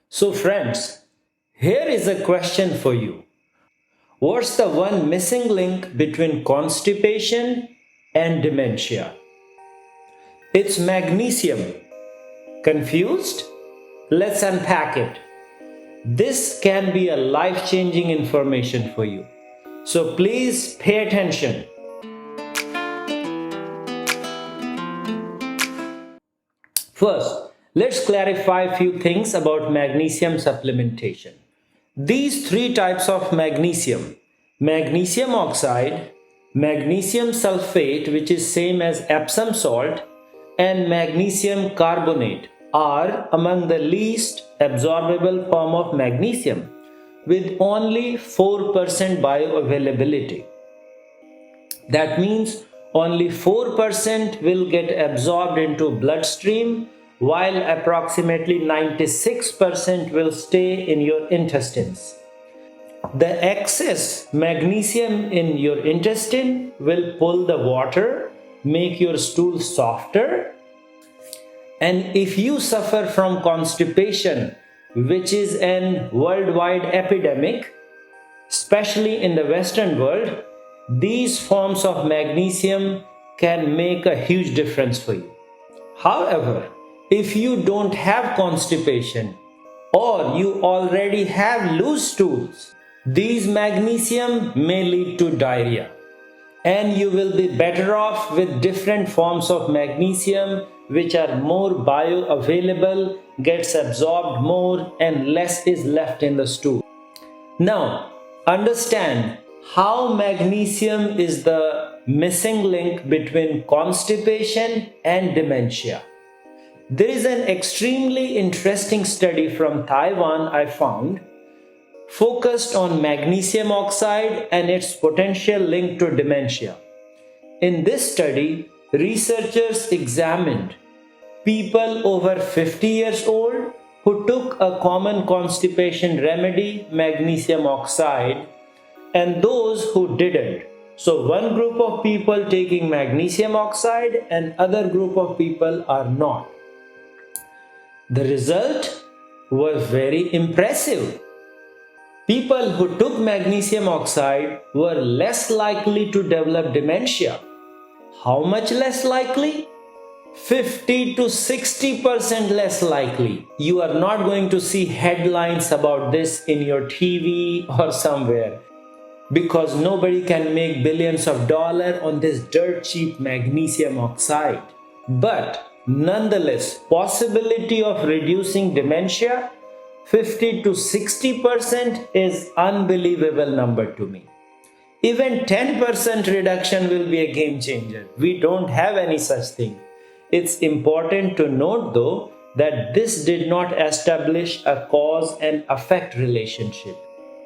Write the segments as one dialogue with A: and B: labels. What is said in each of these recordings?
A: So, friends, here is a question for you. What's the one missing link between constipation and dementia? It's magnesium. Confused? Let's unpack it. This can be a life changing information for you. So please pay attention. First, let's clarify a few things about magnesium supplementation. These three types of magnesium, magnesium oxide, magnesium sulfate, which is same as Epsom salt, and magnesium carbonate are among the least absorbable form of magnesium with only 4% bioavailability. That means only 4% will get absorbed into bloodstream while approximately 96% will stay in your intestines. The excess magnesium in your intestine will pull the water, make your stool softer. And if you suffer from constipation, which is an worldwide epidemic, especially in the Western world, these forms of magnesium can make a huge difference for you. However, if you don't have constipation or you already have loose stools, these magnesium may lead to diarrhea, and you will be better off with different forms of magnesium which are more bioavailable, gets absorbed more, and less is left in the stool. Now, understand how magnesium is the missing link between constipation and dementia. There is an extremely interesting study from Taiwan I found focused on magnesium oxide and its potential link to dementia. In this study, researchers examined people over 50 years old who took a common constipation remedy, magnesium oxide, and those who didn't. So, one group of people taking magnesium oxide and other group of people are not. The result was very impressive. People who took magnesium oxide were less likely to develop dementia. How much less likely? 50 to 60% less likely. You are not going to see headlines about this in your TV or somewhere because nobody can make billions of dollars on this dirt cheap magnesium oxide. But nonetheless, possibility of reducing dementia 50 to 60% is unbelievable number to me. Even 10% reduction will be a game changer. We don't have any such thing. It's important to note though that this did not establish a cause and effect relationship.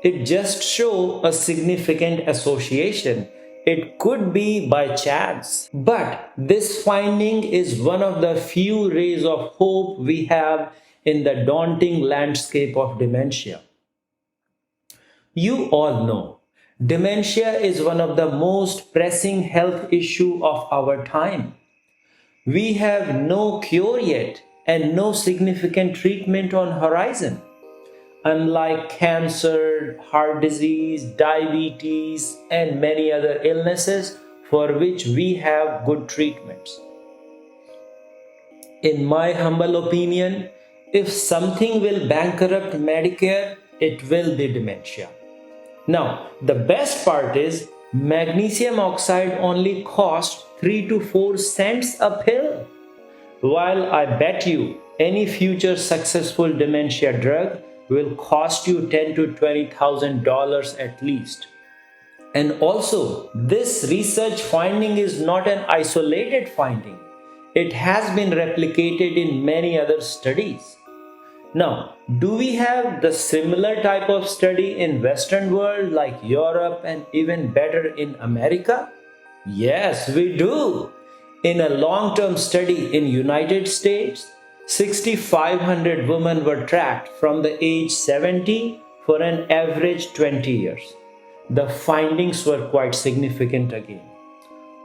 A: It just shows a significant association. It could be by chance. But this finding is one of the few rays of hope we have in the daunting landscape of dementia. You all know dementia is one of the most pressing health issue of our time. We have no cure yet and no significant treatment on horizon. Unlike cancer, heart disease, diabetes, and many other illnesses for which we have good treatments. In my humble opinion, if something will bankrupt Medicare, it will be dementia. Now, the best part is magnesium oxide only costs 3 to 4 cents a pill. While I bet you any future successful dementia drug will cost you $10,000 to $20,000 at least. And also, this research finding is not an isolated finding. It has been replicated in many other studies. Now, do we have the similar type of study in Western world like Europe and even better in America? Yes, we do. In a long-term study in United States, 6,500 women were tracked from the age 70 for an average 20 years. The findings were quite significant again.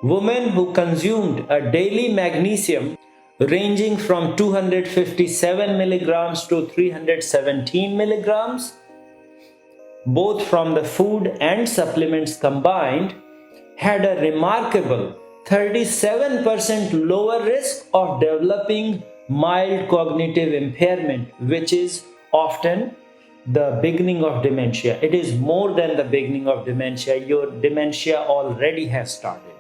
A: Women who consumed a daily magnesium ranging from 257 milligrams to 317 milligrams, both from the food and supplements combined, had a remarkable 37% lower risk of developing mild cognitive impairment, which is often the beginning of dementia. It is more than the beginning of dementia. Your dementia already has started.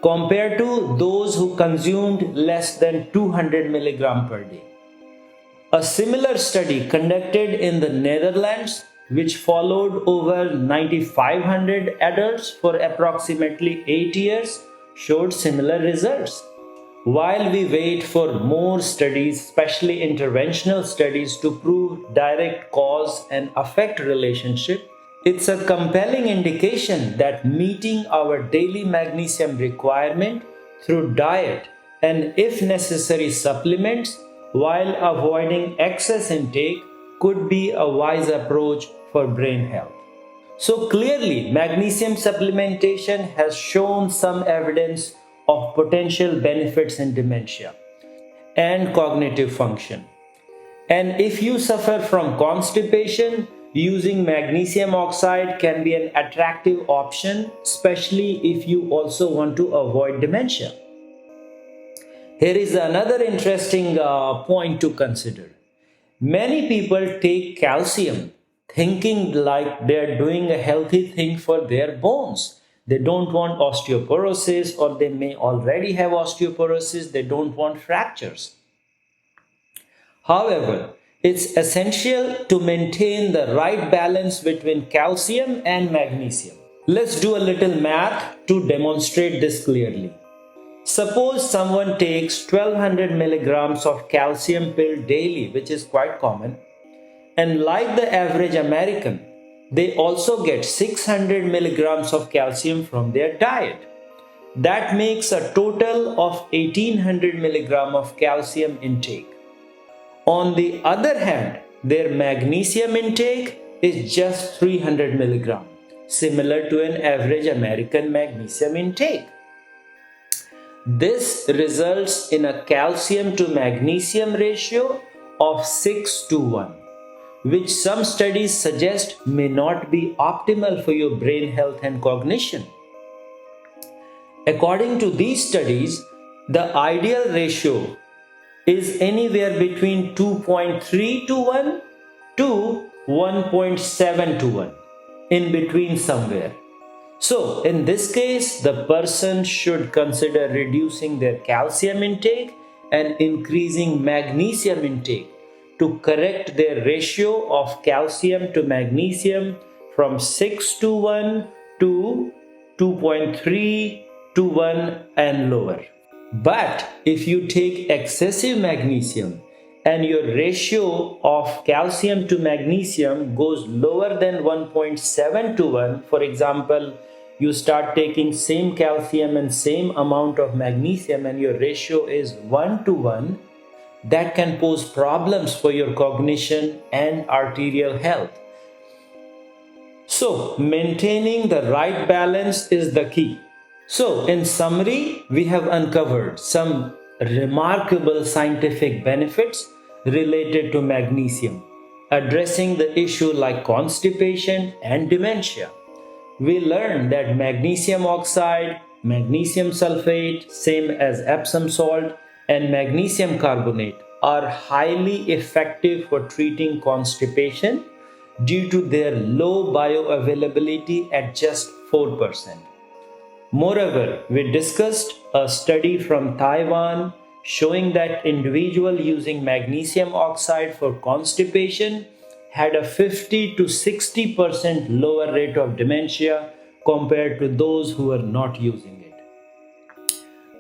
A: Compared to those who consumed less than 200 milligram per day. A similar study conducted in the Netherlands, which followed over 9,500 adults for approximately 8 years, showed similar results. While we wait for more studies, especially interventional studies, to prove direct cause and effect relationship, it's a compelling indication that meeting our daily magnesium requirement through diet and, if necessary, supplements while avoiding excess intake could be a wise approach for brain health. So clearly, magnesium supplementation has shown some evidence of potential benefits in dementia and cognitive function. And if you suffer from constipation, using magnesium oxide can be an attractive option, especially if you also want to avoid dementia. Here is another interesting point to consider. Many people take calcium thinking like they are doing a healthy thing for their bones. They don't want osteoporosis, or they may already have osteoporosis. They don't want fractures. However, it's essential to maintain the right balance between calcium and magnesium. Let's do a little math to demonstrate this clearly. Suppose someone takes 1200 milligrams of calcium pill daily, which is quite common, and like the average American, they also get 600 milligrams of calcium from their diet. That makes a total of 1800 milligram of calcium intake. On the other hand, their magnesium intake is just 300 milligram, similar to an average American magnesium intake. This results in a calcium to magnesium ratio of 6 to 1, which some studies suggest may not be optimal for your brain health and cognition. According to these studies, the ideal ratio is anywhere between 2.3 to 1 to 1.7 to 1, in between somewhere. So, in this case, the person should consider reducing their calcium intake and increasing magnesium intake to correct their ratio of calcium to magnesium from 6 to 1 to 2.3 to 1 and lower. But if you take excessive magnesium and your ratio of calcium to magnesium goes lower than 1.7 to 1, for example, you start taking same calcium and same amount of magnesium and your ratio is 1 to 1, that can pose problems for your cognition and arterial health. So, maintaining the right balance is the key. So, in summary, we have uncovered some remarkable scientific benefits related to magnesium, addressing the issue like constipation and dementia. We learned that magnesium oxide, magnesium sulfate, same as Epsom salt, and magnesium carbonate are highly effective for treating constipation due to their low bioavailability at just 4%. Moreover, we discussed a study from Taiwan showing that individuals using magnesium oxide for constipation had a 50 to 60% lower rate of dementia compared to those who were not using it.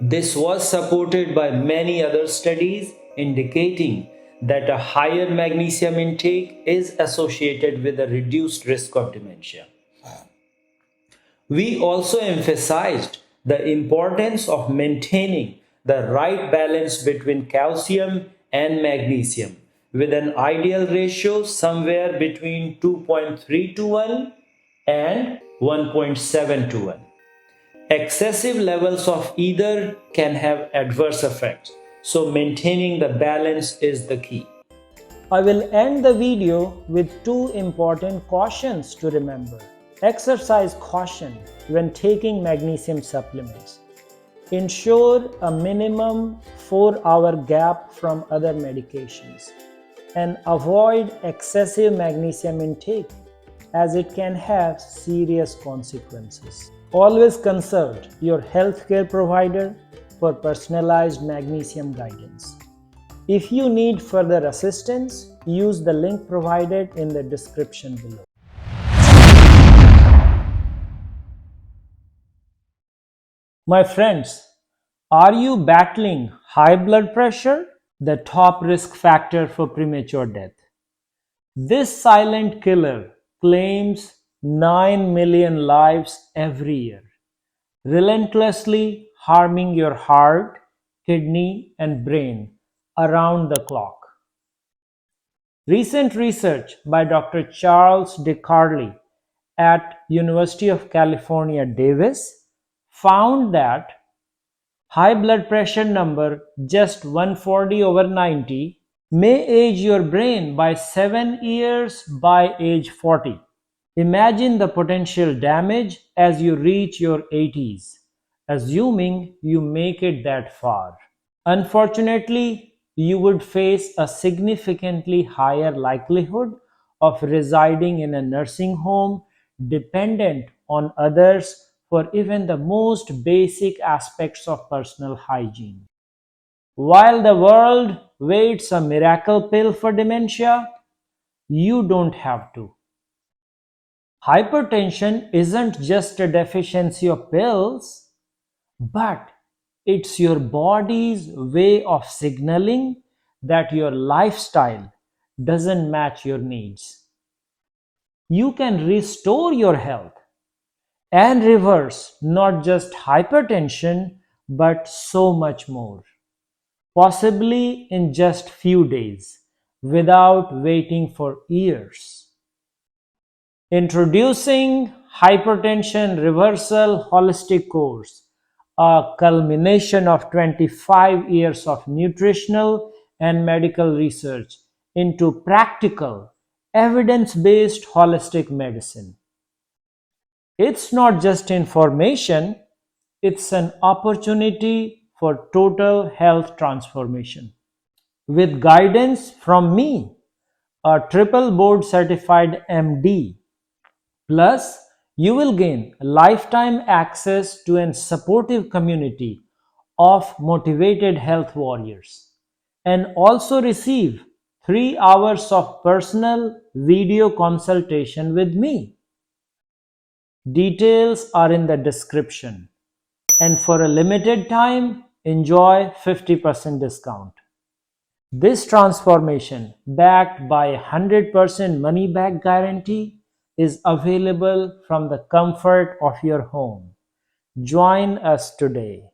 A: This was supported by many other studies indicating that a higher magnesium intake is associated with a reduced risk of dementia. We also emphasized the importance of maintaining the right balance between calcium and magnesium with an ideal ratio somewhere between 2.3 to 1 and 1.7 to 1. Excessive levels of either can have adverse effects, so maintaining the balance is the key. I will end the video with two important cautions to remember. Exercise caution when taking magnesium supplements. Ensure a minimum 4-hour gap from other medications and avoid excessive magnesium intake as it can have serious consequences. Always consult your healthcare provider for personalized magnesium guidance. If you need further assistance, use the link provided in the description below. My friends, are you battling high blood pressure, the top risk factor for premature death? This silent killer claims 9 million lives every year, relentlessly harming your heart, kidney, and brain around the clock. Recent research by Dr. Charles DeCarli at University of California, Davis found that high blood pressure number just 140/90 may age your brain by 7 years by age 40. Imagine the potential damage as you reach your 80s, assuming you make it that far. Unfortunately, you would face a significantly higher likelihood of residing in a nursing home dependent on others for even the most basic aspects of personal hygiene. While the world waits a miracle pill for dementia, you don't have to. Hypertension isn't just a deficiency of pills, but it's your body's way of signaling that your lifestyle doesn't match your needs. You can restore your health and reverse not just hypertension but so much more, possibly in just few days without waiting for years. Introducing Hypertension Reversal Holistic Course, a culmination of 25 years of nutritional and medical research into practical, evidence-based holistic medicine. It's not just information, it's an opportunity for total health transformation. With guidance from me, a triple board certified MD, plus, you will gain lifetime access to a supportive community of motivated health warriors and also receive 3 hours of personal video consultation with me. Details are in the description, and for a limited time, enjoy 50% discount. This transformation, backed by 100% money back guarantee, is available from the comfort of your home. Join us today.